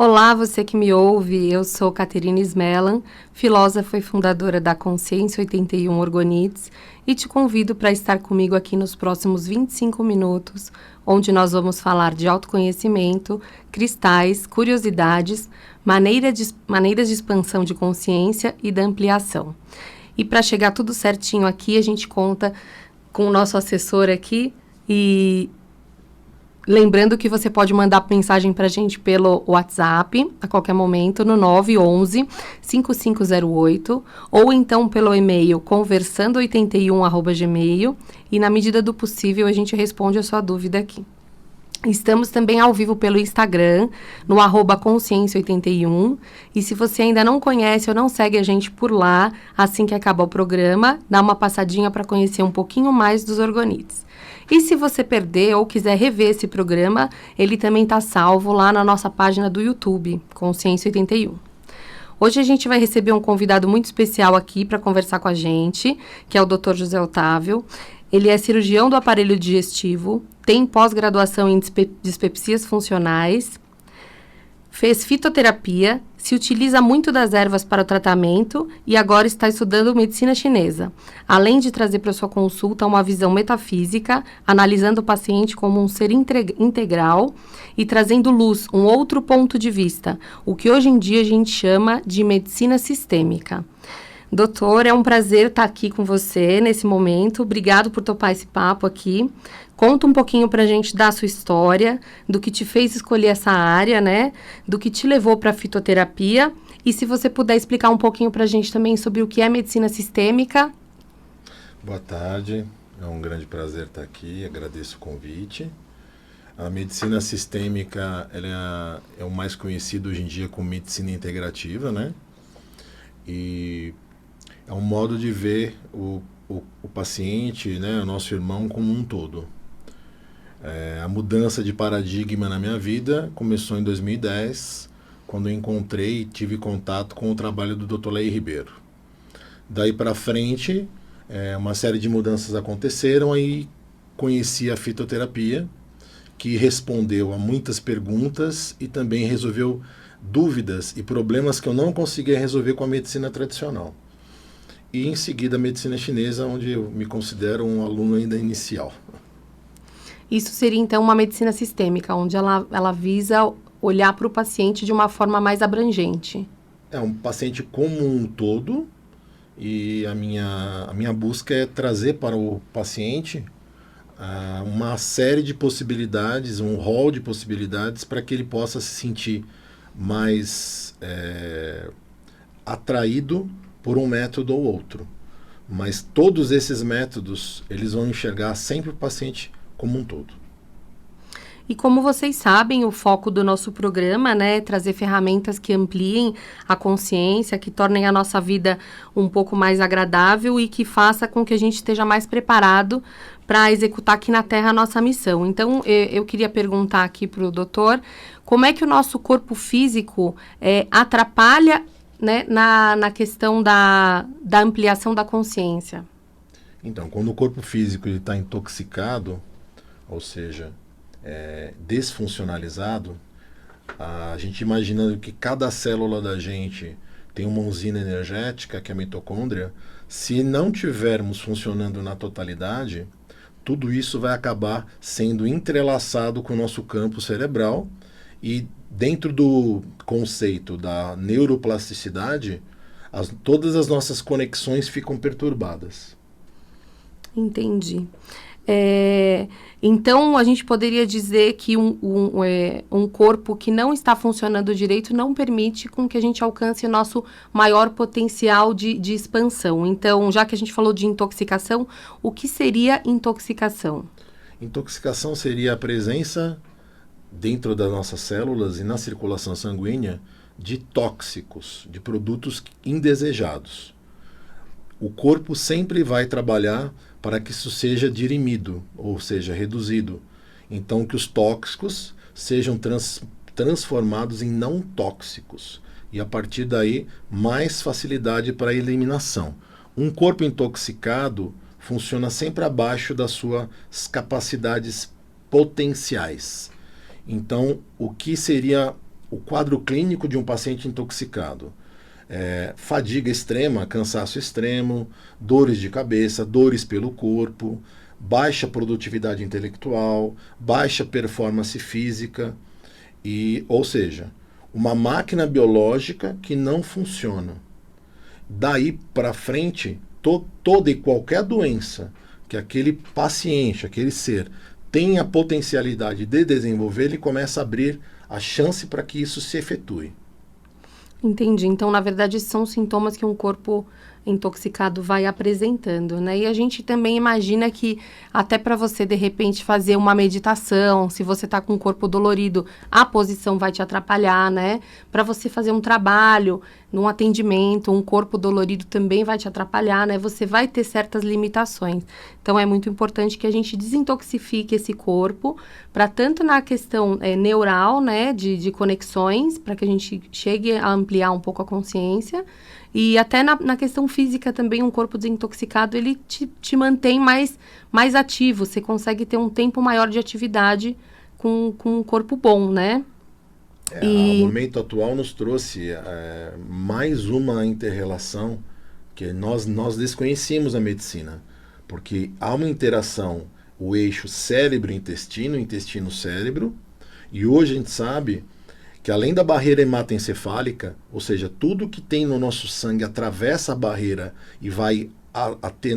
Olá, você que me ouve, eu sou Caterine Smellan, filósofa e fundadora da Consciência 81 Orgonites, e te convido para estar comigo aqui nos próximos 25 minutos, onde nós vamos falar de autoconhecimento, cristais, curiosidades, maneiras de expansão de consciência e da ampliação. E para chegar tudo certinho aqui, a gente conta com o nosso assessor aqui e... Lembrando que você pode mandar mensagem para a gente pelo WhatsApp, a qualquer momento, no 911-5508, ou então pelo e-mail conversando81@gmail, e na medida do possível a gente responde a sua dúvida aqui. Estamos também ao vivo pelo Instagram, no @consciência81, e se você ainda não conhece ou não segue a gente por lá, assim que acabar o programa, dá uma passadinha para conhecer um pouquinho mais dos orgonites. E se você perder ou quiser rever esse programa, ele também está salvo lá na nossa página do YouTube, Consciência 81. Hoje a gente vai receber um convidado muito especial aqui para conversar com a gente, que é o Dr. José Otávio. Ele é cirurgião do aparelho digestivo, tem pós-graduação em dispepsias funcionais, fez fitoterapia, se utiliza muito das ervas para o tratamento e agora está estudando medicina chinesa, além de trazer para sua consulta uma visão metafísica, analisando o paciente como um ser integral e trazendo luz, um outro ponto de vista, o que hoje em dia a gente chama de medicina sistêmica. Doutor, é um prazer estar aqui com você nesse momento. Obrigado por topar esse papo aqui. Conta um pouquinho pra gente da sua história, do que te fez escolher essa área, né? Do que te levou para a fitoterapia. E se você puder explicar um pouquinho pra gente também sobre o que é medicina sistêmica. Boa tarde, é um grande prazer estar aqui, agradeço o convite. A medicina sistêmica ela é o mais conhecido hoje em dia como medicina integrativa, né? E é um modo de ver o paciente, né, o nosso irmão como um todo. A mudança de paradigma na minha vida começou em 2010, quando eu encontrei e tive contato com o trabalho do Dr. Leir Ribeiro. Daí para frente, uma série de mudanças aconteceram, aí conheci a fitoterapia, que respondeu a muitas perguntas e também resolveu dúvidas e problemas que eu não conseguia resolver com a medicina tradicional. E em seguida a medicina chinesa, onde eu me considero um aluno ainda inicial. Isso seria então uma medicina sistêmica, onde ela visa olhar para o paciente de uma forma mais abrangente. É um paciente como um todo, e a minha busca é trazer para o paciente uma série de possibilidades, um rol de possibilidades para que ele possa se sentir mais atraído por um método ou outro. Mas todos esses métodos, eles vão enxergar sempre o paciente como um todo. E como vocês sabem, o foco do nosso programa, né, é trazer ferramentas que ampliem a consciência, que tornem a nossa vida um pouco mais agradável e que faça com que a gente esteja mais preparado para executar aqui na Terra a nossa missão. Então, eu queria perguntar aqui para o doutor, como é que o nosso corpo físico atrapalha, né, na questão da ampliação da consciência? Então, quando o corpo físico está intoxicado, ou seja, desfuncionalizado, a gente imagina que cada célula da gente tem uma usina energética, que é a mitocôndria. Se não tivermos funcionando na totalidade, tudo isso vai acabar sendo entrelaçado com o nosso campo cerebral, e dentro do conceito da neuroplasticidade, todas as nossas conexões ficam perturbadas. Entendi. Então, a gente poderia dizer que um corpo que não está funcionando direito não permite com que a gente alcance o nosso maior potencial de expansão. Então, já que a gente falou de intoxicação, o que seria intoxicação? Intoxicação seria a presença dentro das nossas células e na circulação sanguínea de tóxicos, de produtos indesejados. O corpo sempre vai trabalhar para que isso seja dirimido, ou seja, reduzido. Então, que os tóxicos sejam transformados em não tóxicos. E, a partir daí, mais facilidade para a eliminação. Um corpo intoxicado funciona sempre abaixo das suas capacidades potenciais. Então, o que seria o quadro clínico de um paciente intoxicado. Fadiga extrema, cansaço extremo, dores de cabeça, dores pelo corpo, baixa produtividade intelectual, baixa performance física, ou seja, uma máquina biológica que não funciona. Daí para frente, toda e qualquer doença que aquele paciente, aquele ser, tem a potencialidade de desenvolver, ele começa a abrir a chance para que isso se efetue. Entendi. Então, na verdade, são sintomas que um corpo intoxicado vai apresentando, né? E a gente também imagina que até para você, de repente, fazer uma meditação, se você tá com o corpo dolorido, a posição vai te atrapalhar, né? Para você fazer um trabalho, num atendimento, um corpo dolorido também vai te atrapalhar, né? Você vai ter certas limitações. Então, é muito importante que a gente desintoxifique esse corpo, para tanto na questão neural, né? De conexões, para que a gente chegue a ampliar um pouco a consciência. E até na questão física também, um corpo desintoxicado, ele te mantém mais ativo. Você consegue ter um tempo maior de atividade com um corpo bom, né? O momento atual nos trouxe mais uma inter-relação que nós desconhecíamos na medicina. Porque há uma interação, o eixo cérebro-intestino, intestino-cérebro, e hoje a gente sabe que além da barreira hematoencefálica, ou seja, tudo que tem no nosso sangue atravessa a barreira e vai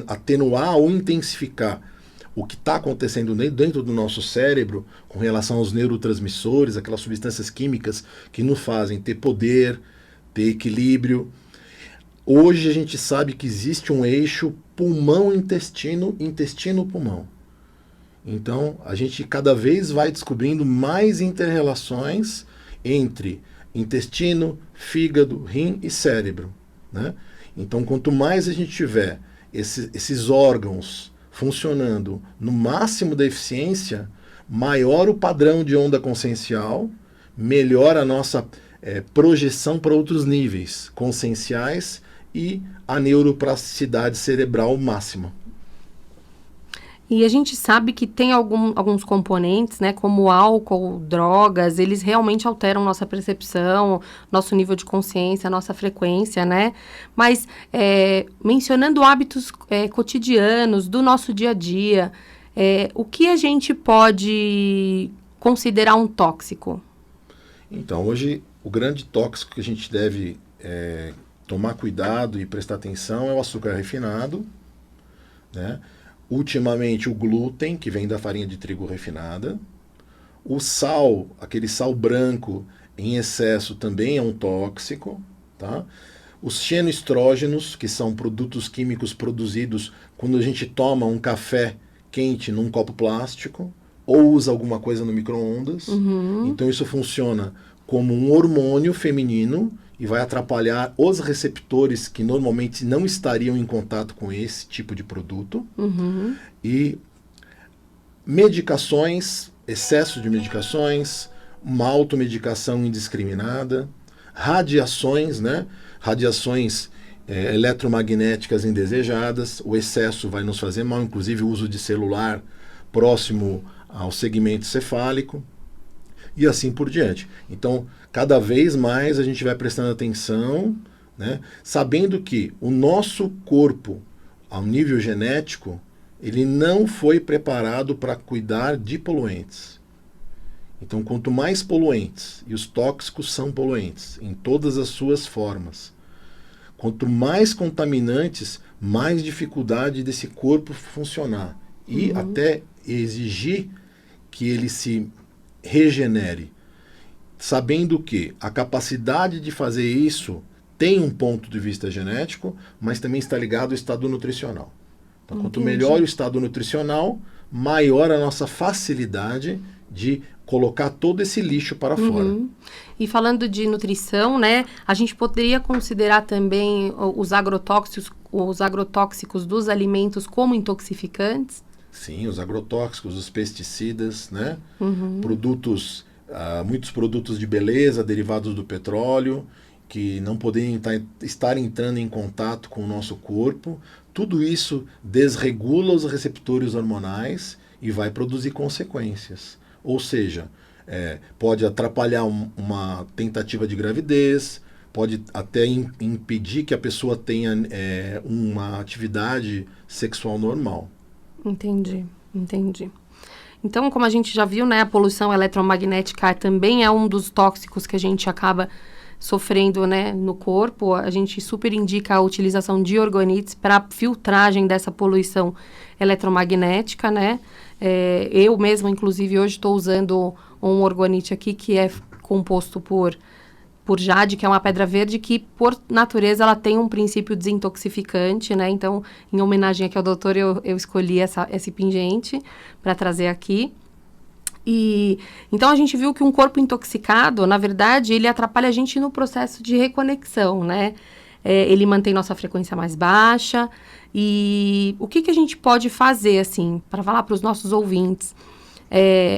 atenuar ou intensificar o que está acontecendo dentro do nosso cérebro com relação aos neurotransmissores, aquelas substâncias químicas que nos fazem ter poder, ter equilíbrio. Hoje a gente sabe que existe um eixo pulmão-intestino, intestino-pulmão. Então, a gente cada vez vai descobrindo mais inter-relações entre intestino, fígado, rim e cérebro, né? Então, quanto mais a gente tiver esses órgãos funcionando no máximo da eficiência, maior o padrão de onda consciencial, melhor a nossa projeção para outros níveis conscienciais e a neuroplasticidade cerebral máxima. E a gente sabe que tem alguns componentes, né, como álcool, drogas, eles realmente alteram nossa percepção, nosso nível de consciência, nossa frequência, né? Mas mencionando hábitos cotidianos do nosso dia a dia, o que a gente pode considerar um tóxico? Então, hoje, o grande tóxico que a gente deve tomar cuidado e prestar atenção é o açúcar refinado, né? Ultimamente o glúten, que vem da farinha de trigo refinada. O sal, aquele sal branco em excesso também é um tóxico, tá? Os xenoestrógenos, que são produtos químicos produzidos quando a gente toma um café quente num copo plástico ou usa alguma coisa no micro-ondas. Então isso funciona como um hormônio feminino e vai atrapalhar os receptores que normalmente não estariam em contato com esse tipo de produto. E medicações, excesso de medicações, uma automedicação indiscriminada, radiações, né? Radiações eletromagnéticas indesejadas, o excesso vai nos fazer mal, inclusive o uso de celular próximo ao segmento cefálico, e assim por diante. Então, cada vez mais a gente vai prestando atenção, né, sabendo que o nosso corpo, ao nível genético, ele não foi preparado para cuidar de poluentes. Então, quanto mais poluentes, e os tóxicos são poluentes, em todas as suas formas, quanto mais contaminantes, mais dificuldade desse corpo funcionar. E até exigir que ele se regenere, sabendo que a capacidade de fazer isso tem um ponto de vista genético, mas também está ligado ao estado nutricional. Então, quanto melhor o estado nutricional, maior a nossa facilidade de colocar todo esse lixo para fora. E falando de nutrição, né, a gente poderia considerar também os agrotóxicos dos alimentos como intoxicantes? Sim, os agrotóxicos, os pesticidas, né? Muitos produtos de beleza derivados do petróleo, que não podem estar entrando em contato com o nosso corpo. Tudo isso desregula os receptores hormonais e vai produzir consequências. Ou seja, pode atrapalhar uma tentativa de gravidez, pode até impedir que a pessoa tenha uma atividade sexual normal. Entendi. Então, como a gente já viu, né, a poluição eletromagnética também é um dos tóxicos que a gente acaba sofrendo, né, no corpo. A gente super indica a utilização de orgonites para filtragem dessa poluição eletromagnética, né? Eu mesma, inclusive, hoje estou usando um orgonite aqui que é composto por jade, que é uma pedra verde que, por natureza, ela tem um princípio desintoxificante, né? Então, em homenagem aqui ao doutor, eu escolhi esse pingente para trazer aqui. E então a gente viu que um corpo intoxicado, na verdade, ele atrapalha a gente no processo de reconexão, né? Ele mantém nossa frequência mais baixa. E o que a gente pode fazer, assim, para falar para os nossos ouvintes?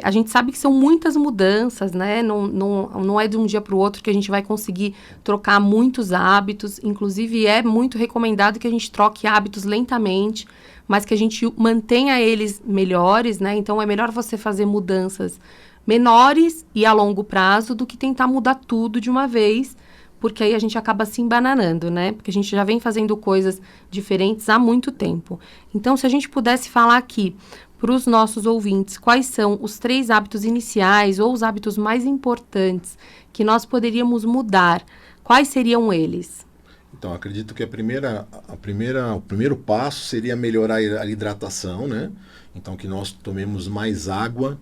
A gente sabe que são muitas mudanças, né? Não é de um dia para o outro que a gente vai conseguir trocar muitos hábitos. Inclusive, é muito recomendado que a gente troque hábitos lentamente, mas que a gente mantenha eles melhores, né? Então, é melhor você fazer mudanças menores e a longo prazo do que tentar mudar tudo de uma vez, porque aí a gente acaba se embananando, né? Porque a gente já vem fazendo coisas diferentes há muito tempo. Então, se a gente pudesse falar aqui para os nossos ouvintes quais são os 3 hábitos iniciais ou os hábitos mais importantes que nós poderíamos mudar, quais seriam eles? Então, acredito que o primeiro passo seria melhorar a hidratação, né? Então, que nós tomemos mais água,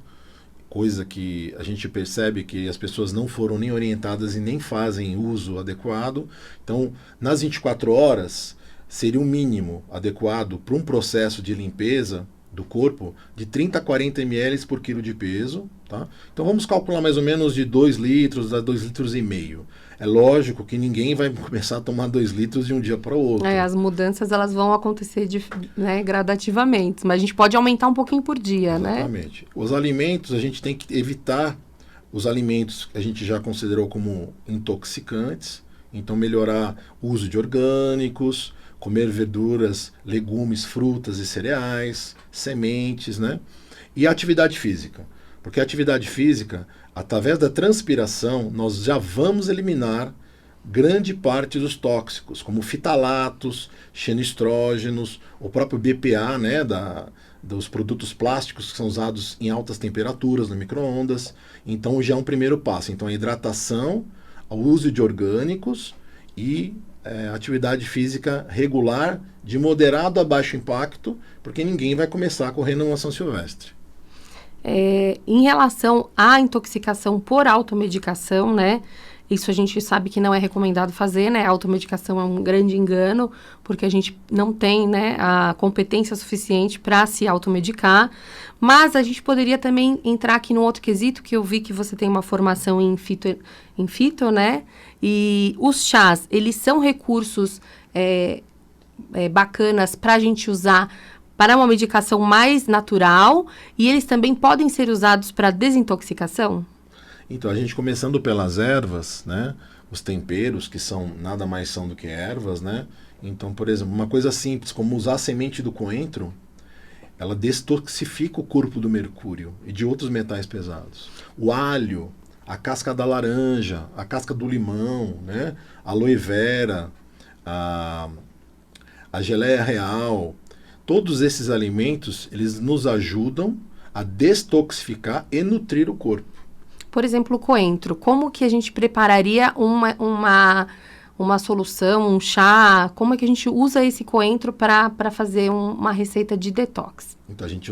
coisa que a gente percebe que as pessoas não foram nem orientadas e nem fazem uso adequado. Então, nas 24 horas, seria o mínimo adequado para um processo de limpeza do corpo de 30 a 40 ml por quilo de peso, tá? Então vamos calcular mais ou menos de 2 litros a 2,5 litros. É lógico que ninguém vai começar a tomar 2 litros de um dia para o outro. As mudanças elas vão acontecer gradativamente, mas a gente pode aumentar um pouquinho por dia, né? Exatamente. Os alimentos, a gente tem que evitar os alimentos que a gente já considerou como intoxicantes, então melhorar o uso de orgânicos, comer verduras, legumes, frutas e cereais, sementes, né? E a atividade física. Porque a atividade física, através da transpiração, nós já vamos eliminar grande parte dos tóxicos, como fitalatos, xenoestrógenos, o próprio BPA, né, dos produtos plásticos que são usados em altas temperaturas, no micro-ondas. Então já é um primeiro passo. Então a hidratação, o uso de orgânicos e atividade física regular, de moderado a baixo impacto, porque ninguém vai começar correndo uma São Silvestre. Em relação à intoxicação por automedicação, né? Isso a gente sabe que não é recomendado fazer, né? A automedicação é um grande engano, porque a gente não tem, né, a competência suficiente para se automedicar. Mas a gente poderia também entrar aqui num outro quesito, que eu vi que você tem uma formação em fito, né? E os chás, eles são recursos bacanas para a gente usar para uma medicação mais natural, e eles também podem ser usados para desintoxicação? Então, a gente começando pelas ervas, né? Os temperos, que nada mais são do que ervas, né? Então, por exemplo, uma coisa simples, como usar a semente do coentro, ela detoxifica o corpo do mercúrio e de outros metais pesados. O alho, a casca da laranja, a casca do limão, né? A aloe vera, a geleia real, todos esses alimentos, eles nos ajudam a detoxificar e nutrir o corpo. Por exemplo, o coentro. Como que a gente prepararia uma solução, um chá? Como é que a gente usa esse coentro para fazer uma receita de detox? Então, a gente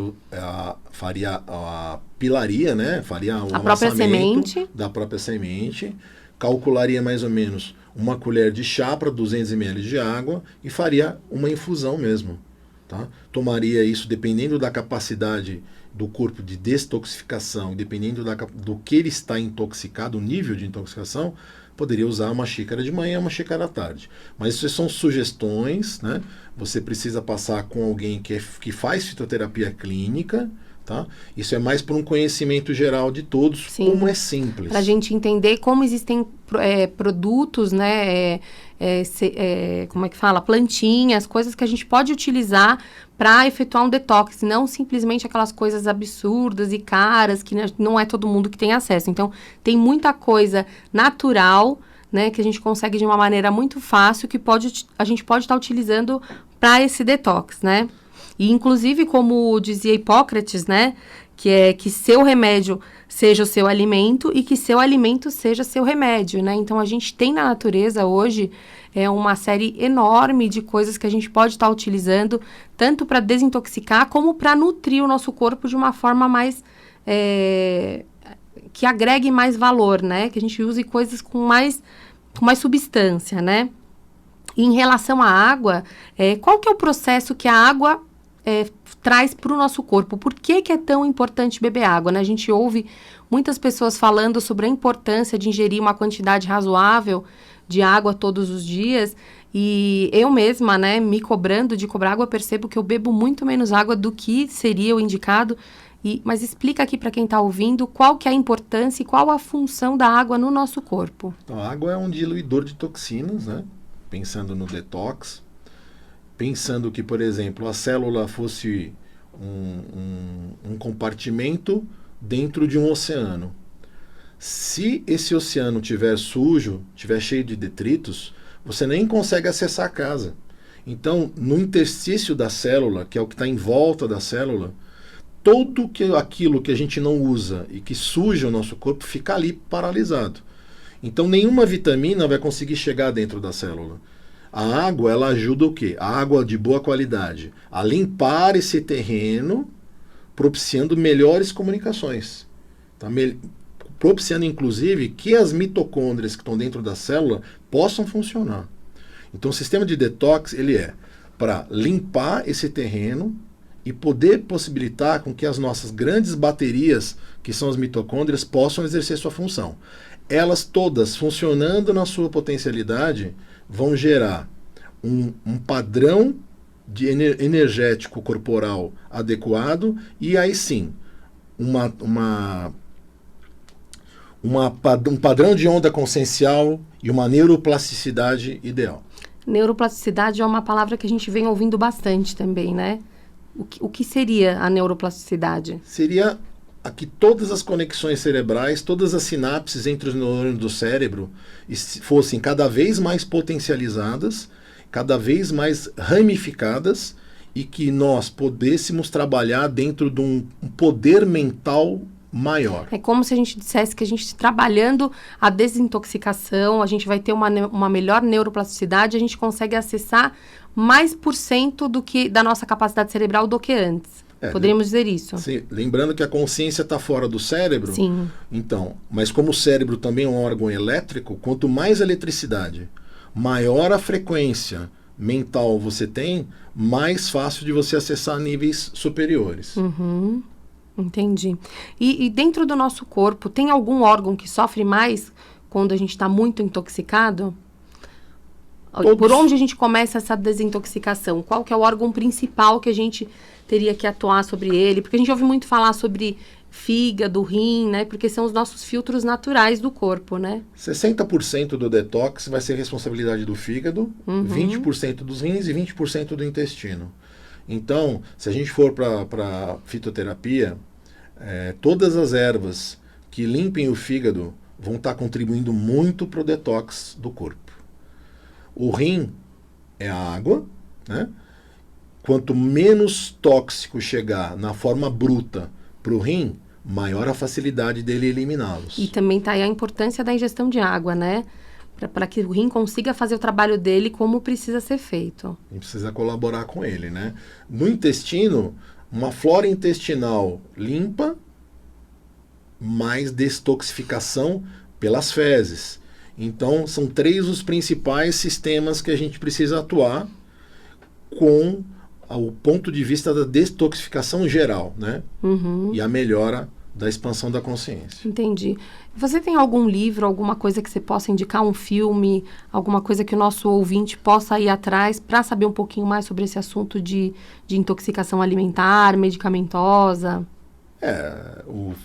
faria a pilaria, né? Faria o a própria semente. Da própria semente. Calcularia mais ou menos 1 colher de chá para 200 ml de água e faria uma infusão mesmo. Tá? Tomaria isso dependendo da capacidade do corpo de detoxificação, dependendo do que ele está intoxicado, o nível de intoxicação, poderia usar uma xícara de manhã, uma xícara à tarde. Mas isso são sugestões, né? Você precisa passar com alguém que faz fitoterapia clínica, tá? Isso é mais por um conhecimento geral de todos. Sim. Como é simples. Para a gente entender como existem produtos, né, como é que fala? Plantinhas, coisas que a gente pode utilizar para efetuar um detox, não simplesmente aquelas coisas absurdas e caras que não é todo mundo que tem acesso. Então, tem muita coisa natural, né, que a gente consegue de uma maneira muito fácil, que a gente pode estar utilizando para esse detox, né? E, inclusive, como dizia Hipócrates, né, que é que seu remédio seja o seu alimento e que seu alimento seja seu remédio, né? Então, a gente tem na natureza hoje uma série enorme de coisas que a gente pode estar utilizando, tanto para desintoxicar, como para nutrir o nosso corpo de uma forma mais... que agregue mais valor, né? Que a gente use coisas com mais substância, né? E em relação à água, qual que é o processo que a água traz para o nosso corpo? Por que é tão importante beber água, né? A gente ouve muitas pessoas falando sobre a importância de ingerir uma quantidade razoável de água todos os dias, e eu mesma, né, me cobrando de cobrar água, percebo que eu bebo muito menos água do que seria o indicado. Mas explica aqui para quem está ouvindo qual que é a importância e qual a função da água no nosso corpo. Então, a água é um diluidor de toxinas, né? Pensando no detox, pensando que, por exemplo, a célula fosse um compartimento dentro de um oceano. Se esse oceano estiver sujo, estiver cheio de detritos, você nem consegue acessar a casa. Então, no interstício da célula, que é o que está em volta da célula, tudo aquilo que a gente não usa e que suja o nosso corpo fica ali paralisado. Então, nenhuma vitamina vai conseguir chegar dentro da célula. A água, ela ajuda o quê? A água de boa qualidade a limpar esse terreno, propiciando melhores comunicações. Tá? Propiciando, inclusive, que as mitocôndrias que estão dentro da célula possam funcionar. Então, o sistema de detox, ele é para limpar esse terreno e poder possibilitar com que as nossas grandes baterias, que são as mitocôndrias, possam exercer sua função. Elas todas, funcionando na sua potencialidade, vão gerar um padrão de energético corporal adequado e aí sim, um padrão de onda consciencial e uma neuroplasticidade ideal. Neuroplasticidade é uma palavra que a gente vem ouvindo bastante também, né? O que seria a neuroplasticidade? Seria que todas as conexões cerebrais, todas as sinapses entre os neurônios do cérebro fossem cada vez mais potencializadas, cada vez mais ramificadas e que nós pudéssemos trabalhar dentro de um poder mental maior. É como se a gente dissesse que a gente trabalhando a desintoxicação, a gente vai ter uma melhor neuroplasticidade, a gente consegue acessar mais % da nossa capacidade cerebral do que antes. Poderíamos dizer isso? Sim, lembrando que a consciência está fora do cérebro. Sim. Então, mas como o cérebro também é um órgão elétrico, quanto mais eletricidade, maior a frequência mental você tem, mais fácil de você acessar níveis superiores. Uhum. Entendi. E dentro do nosso corpo, tem algum órgão que sofre mais quando a gente está muito intoxicado? Todos. Por onde a gente começa essa desintoxicação? Qual que é o órgão principal que a gente teria que atuar sobre ele? Porque a gente ouve muito falar sobre fígado, rim, né? Porque são os nossos filtros naturais do corpo, né? 60% do detox vai ser responsabilidade do fígado, 20% dos rins e 20% do intestino. Então, se a gente for para fitoterapia, todas as ervas que limpem o fígado vão estar contribuindo muito para o detox do corpo. O rim é a água, né? Quanto menos tóxico chegar na forma bruta para o rim, maior a facilidade dele eliminá-los. E também está aí a importância da ingestão de água, né? Para que o rim consiga fazer o trabalho dele como precisa ser feito. A gente precisa colaborar com ele, né? No intestino, uma flora intestinal limpa, mais detoxificação pelas fezes. Então, são 3 os principais sistemas que a gente precisa atuar com o ponto de vista da detoxificação geral, né? E a melhora da expansão da consciência. Entendi. Você tem algum livro, alguma coisa que você possa indicar, um filme, alguma coisa que o nosso ouvinte possa ir atrás para saber um pouquinho mais sobre esse assunto de intoxicação alimentar, medicamentosa?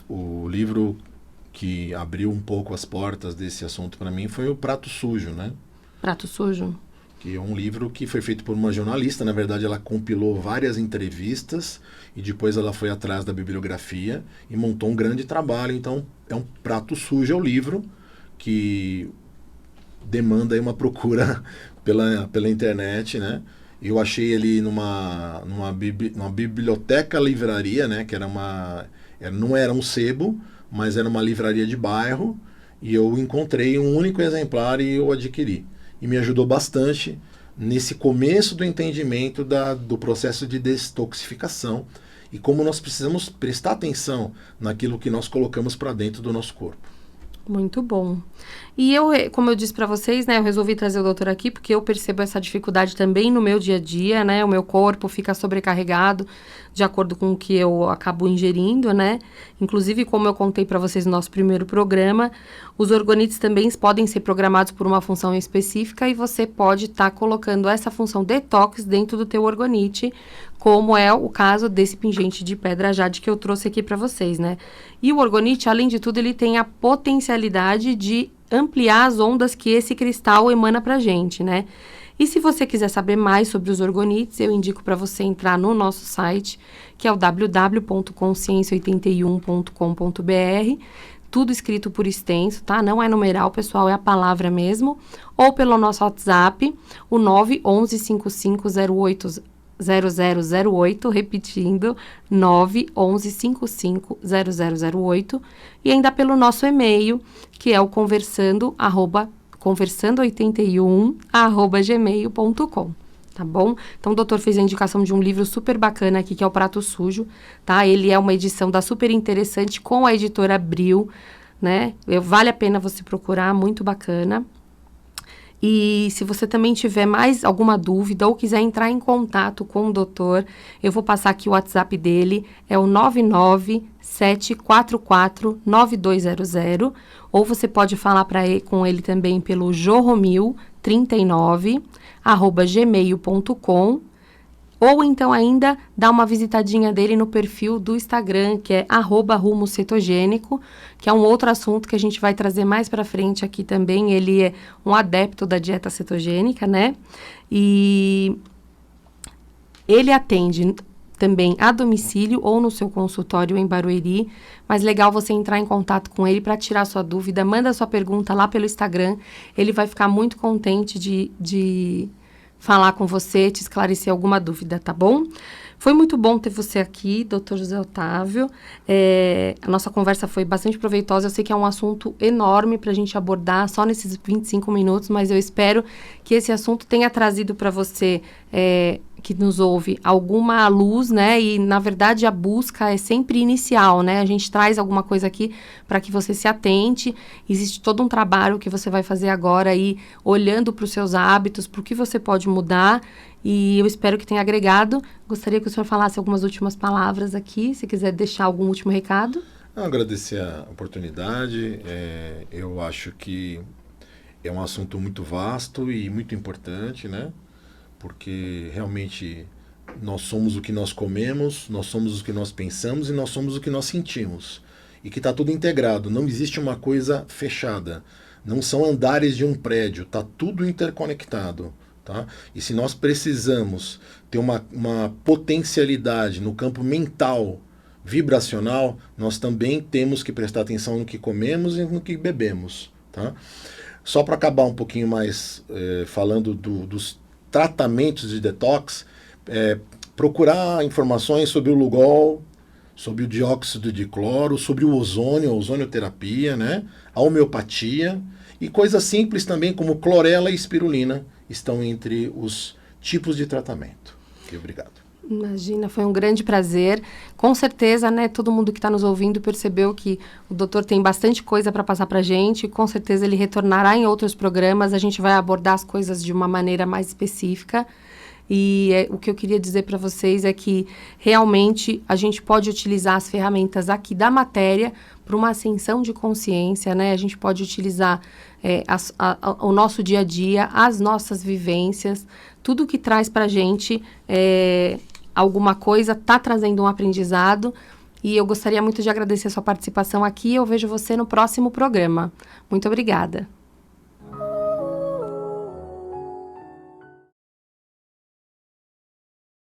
O livro que abriu um pouco as portas desse assunto para mim foi o Prato Sujo, né? Prato Sujo. Que é um livro que foi feito por uma jornalista. Na verdade, ela compilou várias entrevistas e depois ela foi atrás da bibliografia e montou um grande trabalho. Então, é um Prato Sujo, é o livro que demanda aí uma procura pela internet, né? Eu achei ele numa biblioteca livraria, né? Que não era um sebo, mas era uma livraria de bairro, e eu encontrei um único exemplar e eu adquiri. E me ajudou bastante nesse começo do entendimento do processo de detoxificação e como nós precisamos prestar atenção naquilo que nós colocamos para dentro do nosso corpo. Muito bom. E como eu disse para vocês, né, eu resolvi trazer o doutor aqui porque eu percebo essa dificuldade também no meu dia a dia, né? O meu corpo fica sobrecarregado de acordo com o que eu acabo ingerindo, né? Inclusive, como eu contei para vocês no nosso primeiro programa, os orgonites também podem ser programados por uma função específica e você pode estar colocando essa função detox dentro do teu orgonite, como é o caso desse pingente de pedra jade que eu trouxe aqui para vocês, né? E o orgonite, além de tudo, ele tem a potencialidade de ampliar as ondas que esse cristal emana pra gente, né? E se você quiser saber mais sobre os orgonites, eu indico para você entrar no nosso site, que é o www.consciência81.com.br, tudo escrito por extenso, tá? Não é numeral, pessoal, é a palavra mesmo. Ou pelo nosso WhatsApp, o 91155080008, repetindo, 911550008, e ainda pelo nosso e-mail, que é o conversando81@gmail.com, tá bom? Então, o doutor fez a indicação de um livro super bacana aqui, que é o Prato Sujo, tá? Ele é uma edição da Super Interessante com a editora Abril, né? Vale a pena você procurar, muito bacana. E se você também tiver mais alguma dúvida ou quiser entrar em contato com o doutor, eu vou passar aqui o WhatsApp dele, é o 997449200, ou você pode falar com ele também pelo jorromil39@gmail.com, ou então ainda dá uma visitadinha dele no perfil do Instagram, que é @rumocetogênico, que é um outro assunto que a gente vai trazer mais para frente aqui também. Ele é um adepto da dieta cetogênica, né? E ele atende também a domicílio ou no seu consultório em Barueri, mas legal você entrar em contato com ele para tirar sua dúvida, manda sua pergunta lá pelo Instagram, ele vai ficar muito contente de falar com você, te esclarecer alguma dúvida, tá bom? Foi muito bom ter você aqui, Dr. José Otávio. A nossa conversa foi bastante proveitosa. Eu sei que é um assunto enorme para a gente abordar só nesses 25 minutos, mas eu espero que esse assunto tenha trazido para você, que nos ouve, alguma luz, né? E, na verdade, a busca é sempre inicial, né? A gente traz alguma coisa aqui para que você se atente. Existe todo um trabalho que você vai fazer agora aí, olhando para os seus hábitos, para o que você pode mudar. E eu espero que tenha agregado. Gostaria que o senhor falasse algumas últimas palavras aqui, se quiser deixar algum último recado. Agradecer a oportunidade. Eu acho que é um assunto muito vasto e muito importante, né? Porque realmente nós somos o que nós comemos, nós somos o que nós pensamos e nós somos o que nós sentimos. E que está tudo integrado, não existe uma coisa fechada. Não são andares de um prédio, está tudo interconectado. Tá? E se nós precisamos ter uma potencialidade no campo mental, vibracional, nós também temos que prestar atenção no que comemos e no que bebemos. Tá? Só para acabar um pouquinho mais falando dos tratamentos de detox, procurar informações sobre o Lugol, sobre o dióxido de cloro, sobre o ozônio, a ozonioterapia, né? A homeopatia e coisas simples também como clorela e espirulina estão entre os tipos de tratamento. Obrigado. Imagina, foi um grande prazer. Com certeza, né, todo mundo que está nos ouvindo percebeu que o doutor tem bastante coisa para passar para a gente. Com certeza ele retornará em outros programas. A gente vai abordar as coisas de uma maneira mais específica. E o que eu queria dizer para vocês é que realmente a gente pode utilizar as ferramentas aqui da matéria para uma ascensão de consciência, né? A gente pode utilizar o nosso dia a dia, as nossas vivências, tudo que traz para a gente alguma coisa, está trazendo um aprendizado. E eu gostaria muito de agradecer a sua participação aqui. Eu vejo você no próximo programa. Muito obrigada.